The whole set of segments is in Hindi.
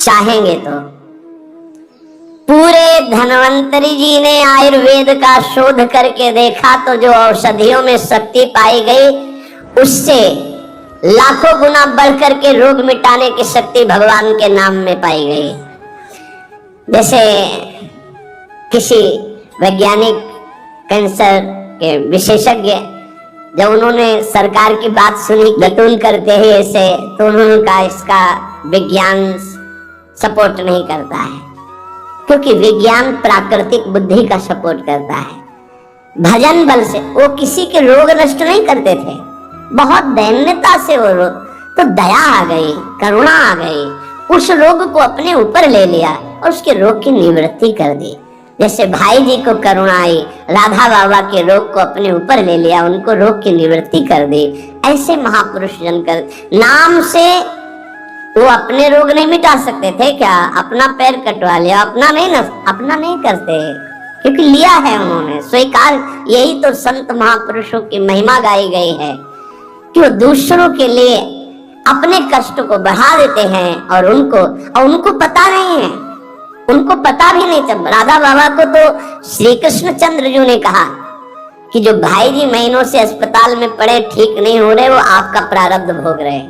चाहेंगे तो। पूरे धन्वंतरी जी ने आयुर्वेद का शोध करके देखा तो जो औषधियों में शक्ति पाई गई उससे लाखों गुना बढ़कर के रोग मिटाने की शक्ति भगवान के नाम में पाई गई। जैसे किसी वैज्ञानिक कैंसर के विशेषज्ञ जब उन्होंने सरकार की बात सुनी गतून करते हैं ऐसे, तो उन्होंने कहा इसका विज्ञान सपोर्ट नहीं करता है, क्योंकि विज्ञान प्राकृतिक बुद्धि का सपोर्ट करता है। भजन बल से वो किसी के रोग नष्ट नहीं करते थे, बहुत दैन्यता से वो रोग, तो दया आ गई, करुणा आ गई, उस रोग को अपने ऊपर ले लिया और उसके रोग की निवृत्ति कर दी। जैसे भाई जी को करुणा आई, राधा बाबा के रोग को अपने ऊपर ले लिया, उनको रोग की निवृत्ति कर दी। ऐसे महापुरुष जन कर नाम से वो अपने रोग नहीं मिटा सकते थे क्या? अपना पैर कटवा लिया, अपना नहीं करते, क्योंकि लिया है उन्होंने स्वीकार। यही तो संत महापुरुषों की महिमा गाई गई है कि वो दूसरों के लिए अपने कष्ट को बढ़ा देते हैं और उनको पता नहीं है, उनको पता भी नहीं चल। राधा बाबा को तो श्री कृष्ण चंद्र जी ने कहा कि जो भाई जी महीनों से अस्पताल में पड़े, ठीक नहीं हो रहे, वो आपका प्रारब्ध भोग रहे।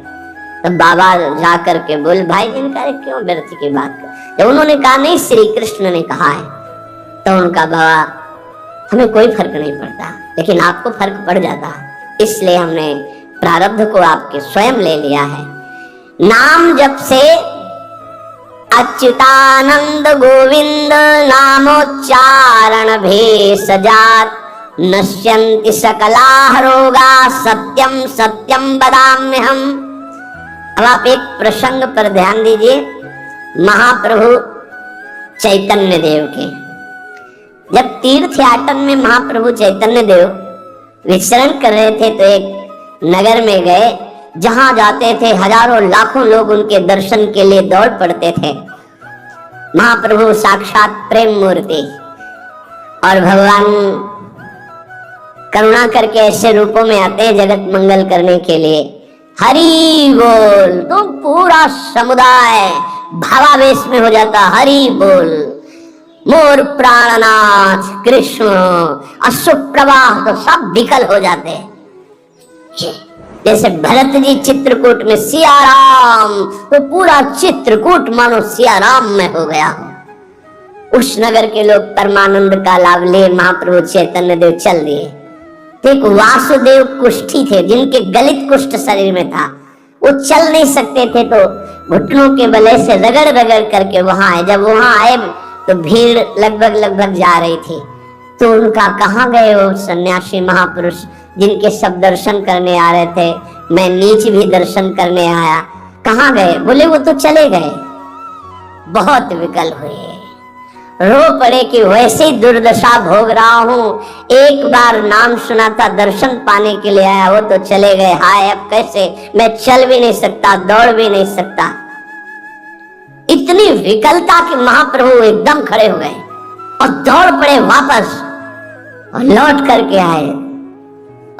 तो बाबा जा करके बोले भाई जी ने क्यों व्यर्थ की बात कर। जब उन्होंने कहा नहीं श्री कृष्ण ने कहा है, तो उनका बाबा हमें कोई फर्क नहीं पड़ता, लेकिन आपको फर्क पड़ जाता, इसलिए हमने प्रारब्ध को आपके स्वयं ले लिया है। नाम जप से अच्युतानंद गोविंद नामोच्चारण भेषजात नश्यन्ति सकलाः रोगाः सत्यम सत्यम वदाम्यहम्। अब आप एक प्रसंग पर ध्यान दीजिए, महाप्रभु चैतन्य देव के जब तीर्थ याटन में महाप्रभु चैतन्य देव विचरण कर रहे थे तो एक नगर में गए, जहां जाते थे हजारों लाखों लोग उनके दर्शन के लिए दौड़ पड़ते थे। महाप्रभु साक्षात प्रेम मूर्ति और भगवान करुणा करके ऐसे रूपों में आते हैं जगत मंगल करने के लिए। हरि बोल, तो पूरा समुदाय भावावेश में हो जाता, हरि बोल, मोर प्राणनाथ कृष्ण, अश्रुप्रवाह तो सब विकल हो जाते। जैसे भरत जी चित्रकूट में सिया राम, तो पूरा चित्रकूट मानो सिया राम में हो गया। उस नगर के लोग परमानंद का लाभ ले महाप्रभु चैतन्य देव चल दिए। एक वासुदेव कुष्ठी थे जिनके गलित कुष्ठ शरीर में था, वो चल नहीं सकते थे, तो घुटनों के बले से रगड़ रगड़ करके वहां आए। जब वहां आए तो भीड़ लगभग जा रही थी, तो उनका कहाँ गए वो सन्यासी महापुरुष जिनके सब दर्शन करने आ रहे थे, मैं नीच भी दर्शन करने आया, कहाँ गए? बोले वो तो चले गए। बहुत विकल हुए, रो पड़े कि वैसे ही दुर्दशा भोग रहा हूं, एक बार नाम सुना था, दर्शन पाने के लिए आया, वो तो चले गए, हाय अब कैसे, मैं चल भी नहीं सकता, दौड़ भी नहीं सकता। इतनी विकलता कि महाप्रभु एकदम खड़े हो गए और दौड़ पड़े वापस और लौट करके आए।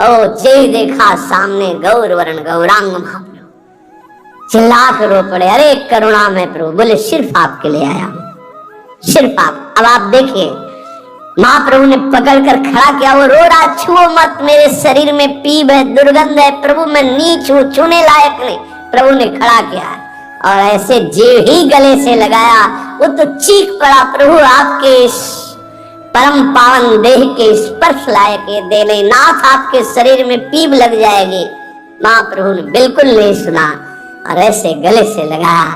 ओ जय देखा सामने गौर वर्ण गौरांग महाप्रभु, चिल्ला कर रो पड़े, अरे करुणा में प्रभु। बोले सिर्फ आपके लिए आया हूं, सिर्फ आप। अब आप देखिए महाप्रभु ने पकड़ कर खड़ा किया, वो रो रहा, छुओ मत, मेरे शरीर में पीप है, दुर्गंध है प्रभु, मैं नीच हूं, छूने लायक नहीं। प्रभु ने खड़ा किया और ऐसे जे ही गले से लगाया, वो तो चीख पड़ा, प्रभु आपके परम पावन देह के स्पर्श लायक ये दे नहीं, नाथ आपके शरीर में पीप लग जाएगी। महाप्रभु ने बिल्कुल नहीं सुना और ऐसे गले से लगाया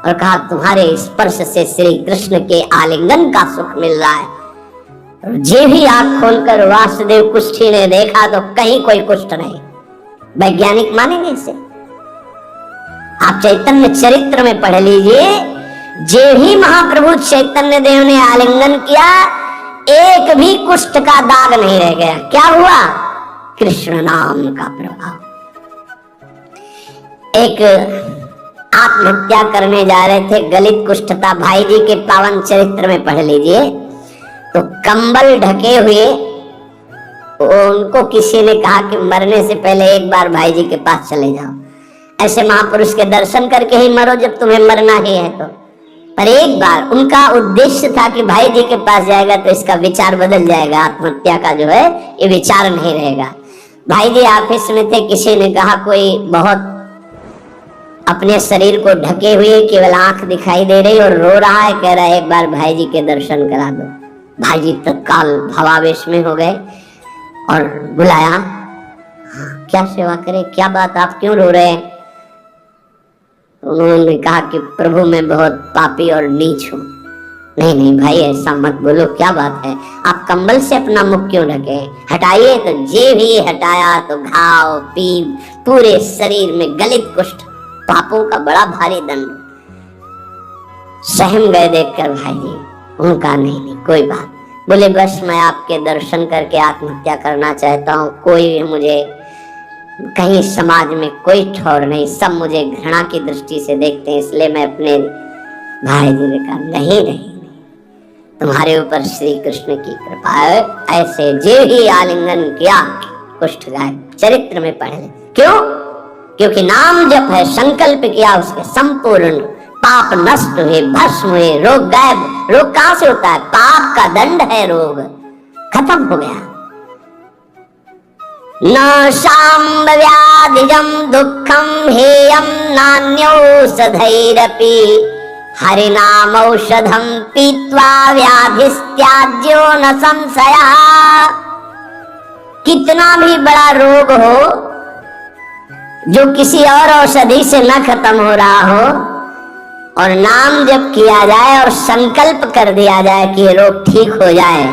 और कहा तुम्हारे स्पर्श से श्री कृष्ण के आलिंगन का सुख मिल रहा है। जे भी आंख खोलकर वासुदेव कुष्ठी ने देखा तो कहीं कोई कुष्ठ नहीं। वैज्ञानिक मानेंगे इसे, आप चैतन्य चरित्र में पढ़ लीजिए, जे ही महाप्रभु चैतन्य देव ने आलिंगन किया, एक भी कुष्ठ का दाग नहीं रह गया। क्या हुआ? कृष्ण नाम का प्रभाव। एक आत्महत्या करने जा रहे थे, गलित कुष्ठ था, भाई जी के पावन चरित्र में पढ़ लीजिए, तो कंबल ढके हुए उनको किसी ने कहा कि मरने से पहले एक बार भाई जी के पास चले जाओ, ऐसे महापुरुष के दर्शन करके ही मरो जब तुम्हें मरना ही है। तो पर एक बार उनका उद्देश्य था कि भाई जी के पास जाएगा तो इसका विचार बदल जाएगा, आत्महत्या का जो है ये विचार नहीं रहेगा। भाई जी ऑफिस में थे, किसी ने कहा कोई बहुत अपने शरीर को ढके हुए केवल आंख दिखाई दे रही और रो रहा है, कह रहा है एक बार भाई जी के दर्शन करा दो। भाई जी तत्काल भावावेश में हो गए और बुलाया, हाँ, क्या सेवा करे, क्या बात, आप क्यों रो रहे हैं? उन्होंने कहा कि प्रभु मैं बहुत पापी और नीच हूं। नहीं नहीं भाई ऐसा मत बोलो, क्या बात है, आप कंबल से अपना मुख क्यों ढके? हटाइए। तो जे भी हटाया तो घाव, पीप पूरे शरीर में, गलित कुष्ठ, पापों का बड़ा भारी दंड। सहम गए देखकर भाई जी। उनका नहीं कोई बात। बोले बस मैं आपके दर्शन करके आत्महत्या करना चाहता हूँ, कोई मुझे कहीं समाज में कोई ठौर नहीं, सब मुझे घृणा की दृष्टि से देखते हैं, इसलिए मैं अपने भाई जी ने कहा नहीं नहीं, तुम्हारे ऊपर श्री कृष्ण की कृपा है। ऐसे जे ही आलिंगन किया कुष्ठ गायब, चरित्र में पढ़ ले। क्यों? क्योंकि नाम जप है, संकल्प किया, उसके संपूर्ण पाप नष्ट हुए, भस्म हुए, रोग गायब। रोग कहां से होता है? पाप का दंड है, रोग खत्म हो गया। न शाम्भव्याधिजं दुःखं हेयं नान्यौषधैरपि हरिनामौषधं पीत्वा व्याधिस्त्याज्यो न संशयः। कितना भी बड़ा रोग हो जो किसी और औषधि से न खत्म हो रहा हो और नाम जब किया जाए और संकल्प कर दिया जाए कि ये रोग ठीक हो जाए,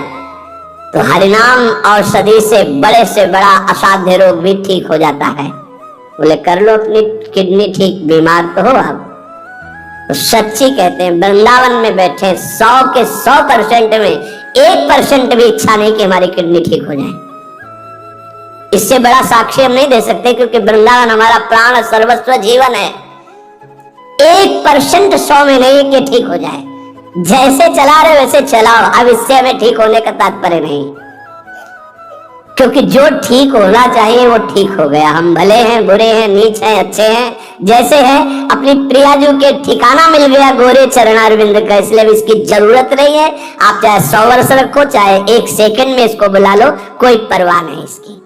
तो हरिनाम औषधि से बड़ा असाध्य रोग भी ठीक हो जाता है। बोले कर लो अपनी किडनी ठीक, बीमार तो हो आप। तो सच्ची कहते हैं, वृंदावन में बैठे 100 के 100% में 1% भी इच्छा नहीं कि हमारी किडनी ठीक हो जाए। इससे बड़ा साक्ष्य हम नहीं दे सकते, क्योंकि वृंदावन हमारा प्राण सर्वस्व जीवन है। 1% 100 में नहीं कि ठीक हो जाए। जैसे चला रहे वैसे चलाओ, अब इससे हमें ठीक होने का तात्पर्य नहीं, क्योंकि जो ठीक होना चाहिए वो ठीक हो गया। हम भले हैं, बुरे हैं, नीच हैं, अच्छे हैं, जैसे हैं, अपनी प्रियाजू के ठिकाना मिल गया गोरे चरणारविंद का, इसलिए इसकी जरूरत नहीं है। आप चाहे 100 वर्ष रखो, चाहे 1 सेकंड में इसको बुला लो, कोई परवाह नहीं इसकी।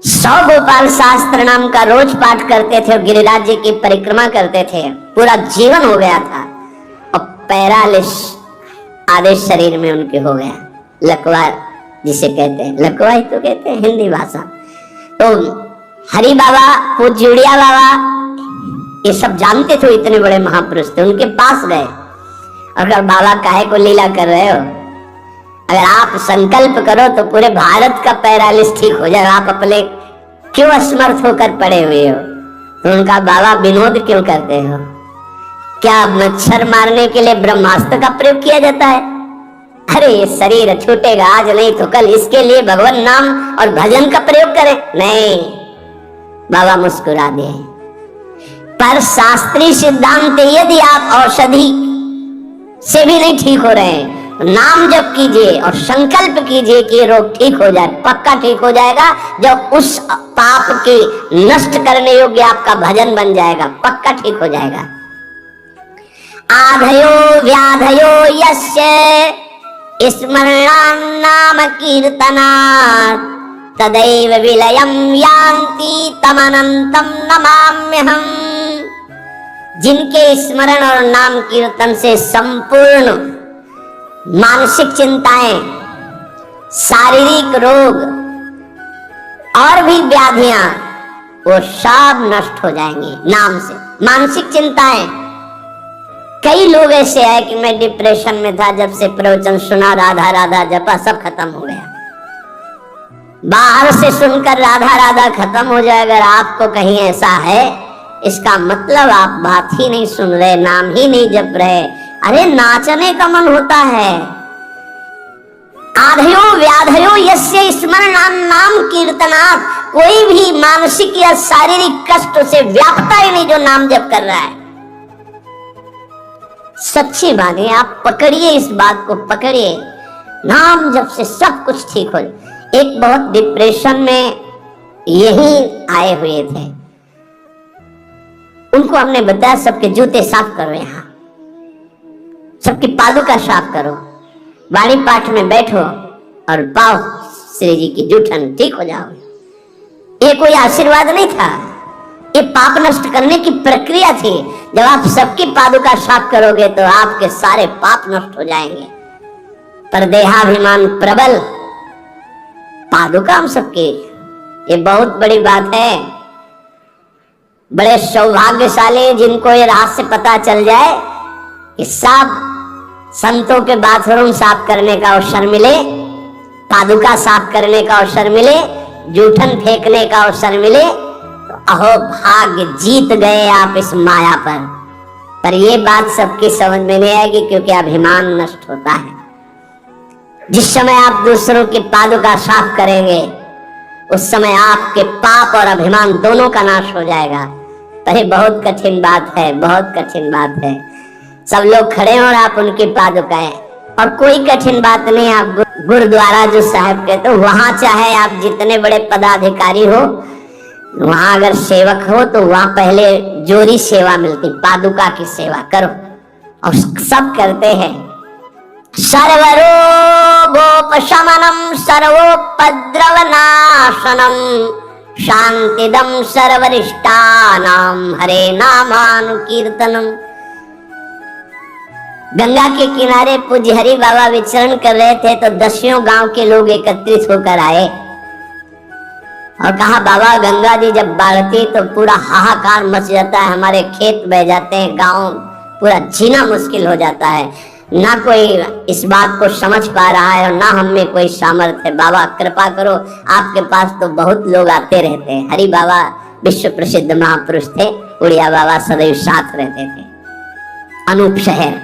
100 गोपाल शास्त्र नाम का रोज पाठ करते थे और गिरिराज जी की परिक्रमा करते थे, पूरा जीवन हो गया था और पैरालिस आधे शरीर में उनके हो गया, लकवा जिसे कहते हैं, लकवा ही तो कहते हैं हिंदी भाषा। तो हरि बाबा, पूज्युड़िया बाबा ये सब जानते थे, इतने बड़े महापुरुष थे, उनके पास गए और कहा बाबा काहे को लीला कर रहे हो, अगर आप संकल्प करो तो पूरे भारत का पैरालिस ठीक हो जाएगा, आप अपने क्यों असमर्थ होकर पड़े हुए हो? तो उनका बाबा विनोद क्यों करते हो? क्या मच्छर मारने के लिए ब्रह्मास्त्र का प्रयोग किया जाता है? अरे ये शरीर छूटेगा आज नहीं तो कल, इसके लिए भगवान नाम और भजन का प्रयोग करें? नहीं। बाबा मुस्कुरा दिए। पर शास्त्रीय सिद्धांत, यदि आप औषधि से भी नहीं ठीक हो रहे हैं, नाम जप कीजिए और संकल्प कीजिए कि रोग ठीक हो जाए, पक्का ठीक हो जाएगा। जब उस पाप के नष्ट करने योग्य आपका भजन बन जाएगा, पक्का ठीक हो जाएगा। आधयो व्याधयो यस्य स्मरणान् नाम कीर्तनात् तदैव विलयं यान्ति तमनन्तं नमाम्यहम्। जिनके स्मरण और नाम कीर्तन से संपूर्ण मानसिक चिंताएं, शारीरिक रोग और भी व्याधियां वो सब नष्ट हो जाएंगी नाम से। मानसिक चिंताएं, कई लोग ऐसे आए कि मैं डिप्रेशन में था, जब से प्रवचन सुना, राधा राधा जपा, सब खत्म हो गया। बाहर से सुनकर राधा राधा खत्म हो जाए, अगर आपको कहीं ऐसा है, इसका मतलब आप बात ही नहीं सुन रहे, नाम ही नहीं जप रहे। अरे नाचने का मन होता है। आधयो व्याधयो यस्य स्मरणान् नाम कीर्तनात्, कोई भी मानसिक या शारीरिक कष्ट से व्यापता ही नहीं जो नाम जप कर रहा है। सच्ची बात है, आप पकड़िए, इस बात को पकड़िए, नाम जप से सब कुछ ठीक हो। एक बहुत डिप्रेशन में यही आए हुए थे, उनको हमने बताया सबके जूते साफ करो, यहाँ सबकी पादुका साफ करो, वाणी पाठ में बैठो और पाओ श्री जी की जूठन, ठीक हो जाओ। ये कोई आशीर्वाद नहीं था, ये पाप नष्ट करने की प्रक्रिया थी। जब आप सबकी पादुका साफ करोगे तो आपके सारे पाप नष्ट हो जाएंगे। पर देहाभिमान प्रबल, पादुका हम सबके, ये बहुत बड़ी बात है। बड़े सौभाग्यशाली जिनको ये रहस्य पता चल जाए कि सब संतों के बाथरूम साफ करने का अवसर मिले, पादुका साफ करने का अवसर मिले, जूठन फेंकने का अवसर मिले, तो अहो भाग्य, जीत गए आप इस माया पर ये बात सबकी समझ में नहीं आएगी, क्योंकि अभिमान नष्ट होता है। जिस समय आप दूसरों की पादुका साफ करेंगे उस समय आपके पाप और अभिमान दोनों का नाश हो जाएगा। पर ये बहुत कठिन बात है, बहुत कठिन बात है। सब लोग खड़े हो और आप उनकी पादुकाएं, और कोई कठिन बात नहीं। आप गुरुद्वारा जो साहब कहते हो, वहां चाहे आप जितने बड़े पदाधिकारी हो, वहां अगर सेवक हो तो वहां पहले जोरी सेवा मिलती, पादुका की सेवा करो, और सब करते हैं। सर्वरोगोपशमनम सर्वोपद्रवनाशनम शांतिदम सर्वरिष्टानाम हरे नामानुकीर्तनम। गंगा के किनारे पूज्य हरि बाबा विचरण कर रहे थे तो 10 गांव के लोग एकत्रित होकर आए और कहा, बाबा गंगा जी जब बढ़ती तो पूरा हाहाकार मच जाता है, हमारे खेत बह जाते हैं, गांव पूरा जीना मुश्किल हो जाता है, ना कोई इस बात को समझ पा रहा है और ना हम में कोई सामर्थ्य है। बाबा कृपा करो, आपके पास तो बहुत लोग आते रहते हैं। हरि बाबा विश्व प्रसिद्ध महापुरुष थे, उड़िया बाबा सदैव साथ रहते थे। अनूप शहर,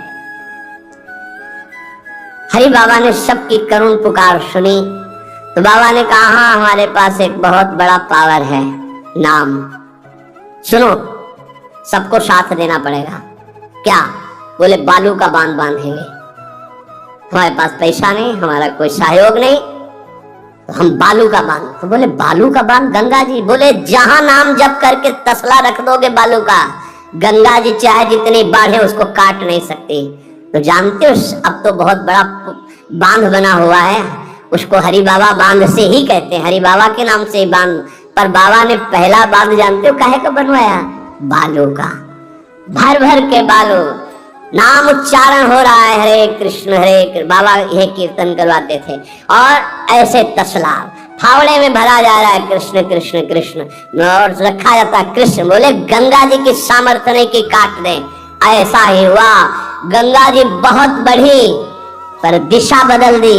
हरि बाबा ने सबकी करुण पुकार सुनी तो बाबा ने कहा, हाँ हमारे पास एक बहुत बड़ा पावर है, नाम सुनो, सबको साथ देना पड़ेगा। क्या? बोले बालू का बांध बांधेंगे। हमारे पास पैसा नहीं, हमारा कोई सहयोग नहीं, तो हम बालू का बांध। तो बोले बालू का बांध गंगा जी? बोले जहां नाम जप करके तसला रख दोगे बालू का, गंगा जी चाहे जितनी बाढ़े उसको काट नहीं सकती। तो जानते हो अब तो बहुत बड़ा बांध बना हुआ है, उसको हरि बाबा बांध से ही कहते हैं, हरि बाबा के नाम से ही बांध। पर बाबा ने पहला बांध जानते हो काहे का बनवाया? बालू का, भर भर के बालू, नाम उच्चारण हो रहा है, हरे कृष्ण हरे कृष्ण। बाबा यह कीर्तन करवाते थे और ऐसे तसला फावड़े में भरा जा रहा है, कृष्ण कृष्ण कृष्ण, और रखा जाता है कृष्ण। बोले गंगा जी की सामर्थ्य नहीं कि काट दे। ऐसा ही हुआ, गंगा जी बहुत बढ़ी पर दिशा बदल दी,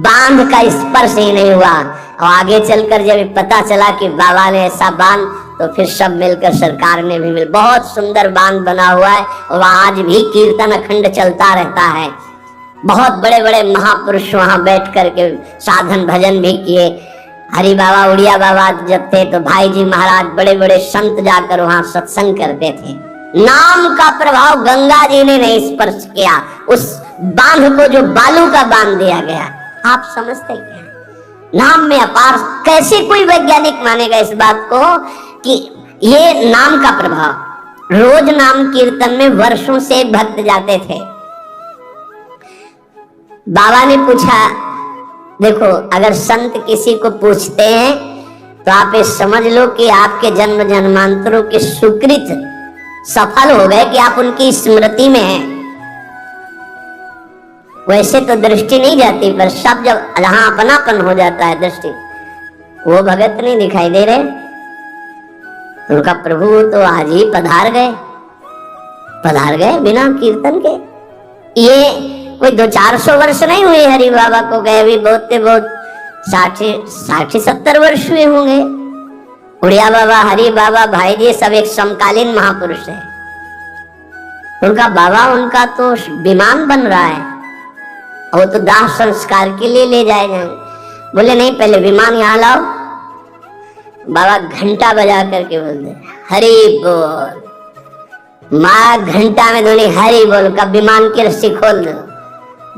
बांध का स्पर्श ही नहीं हुआ। और आगे चलकर जब पता चला कि बाबा ने ऐसा बांध, तो फिर सब मिलकर सरकार ने भी बहुत सुंदर बांध बना हुआ है और आज भी कीर्तन अखंड चलता रहता है। बहुत बड़े बड़े महापुरुष वहां बैठ करके साधन भजन भी किए। हरि बाबा उड़िया बाबा जब थे तो भाई जी महाराज बड़े बड़े संत जाकर वहां सत्संग करते थे। नाम का प्रभाव गंगा जी ने नहीं स्पर्श किया, उस बांध को जो बालू का बांध दिया गया। आप समझते क्या? नाम में अपार। कैसे कोई वैज्ञानिक मानेगा इस बात को कि ये नाम का प्रभाव। रोज नाम कीर्तन में वर्षों से भक्त जाते थे। बाबा ने पूछा, देखो अगर संत किसी को पूछते हैं तो आप ये समझ लो कि आपके जन्म जन्मांतरों के सुकृत सफल हो गए कि आप उनकी स्मृति में हैं। वैसे तो दृष्टि नहीं जाती, पर सब जब जहां अपनापन हो जाता है दृष्टि, वो भगत नहीं दिखाई दे रहे। उनका प्रभु तो आज ही पधार गए बिना कीर्तन के। ये कोई 200-400 वर्ष नहीं हुए हरि बाबा को गए, भी बहुत 60-70 वर्ष हुए होंगे। उड़िया बाबा, हरि बाबा, भाई जी सब एक समकालीन महापुरुष है। उनका बाबा, उनका तो विमान बन रहा है, वो तो दाह संस्कार के लिए ले जाए जाएंगे। बोले नहीं, पहले विमान यहाँ लाओ। बाबा घंटा बजा करके बोलते हरि बोल। माँ घंटा में धोनी हरि बोल का विमान की रस्सी खोल दो।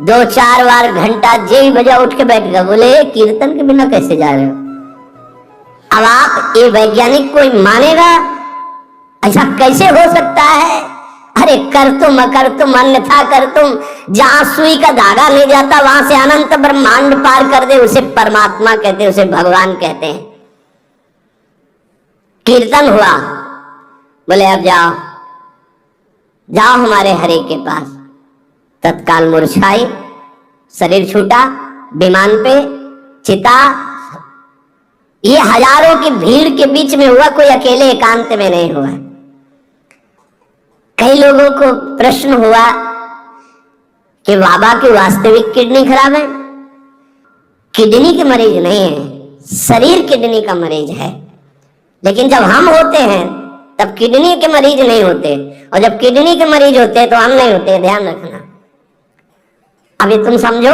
2-4 बार घंटा जे बजा उठ के बैठ गया। बोले कीर्तन के बिना कैसे जा रहे हो? अब आप ये वैज्ञानिक कोई मानेगा ऐसा कैसे हो सकता है? अरे कर तुम अन्यथा कर तुम। जहां सुई का धागा ले जाता वहां से अनंत ब्रह्मांड पार कर दे, उसे परमात्मा कहते हैं, उसे भगवान कहते हैं। कीर्तन हुआ, बोले अब जाओ जाओ हमारे हरि के पास। तत्काल मूर्छाई, शरीर छूटा, विमान पे चिता। ये हजारों की भीड़ के बीच में हुआ, कोई अकेले एकांत में नहीं हुआ। कई लोगों को प्रश्न हुआ कि बाबा की वास्तविक किडनी खराब है। किडनी के मरीज नहीं है, शरीर किडनी का मरीज है। लेकिन जब हम होते हैं तब किडनी के मरीज नहीं होते, और जब किडनी के मरीज होते हैं तो हम नहीं होते। ध्यान रखना, अभी तुम समझो।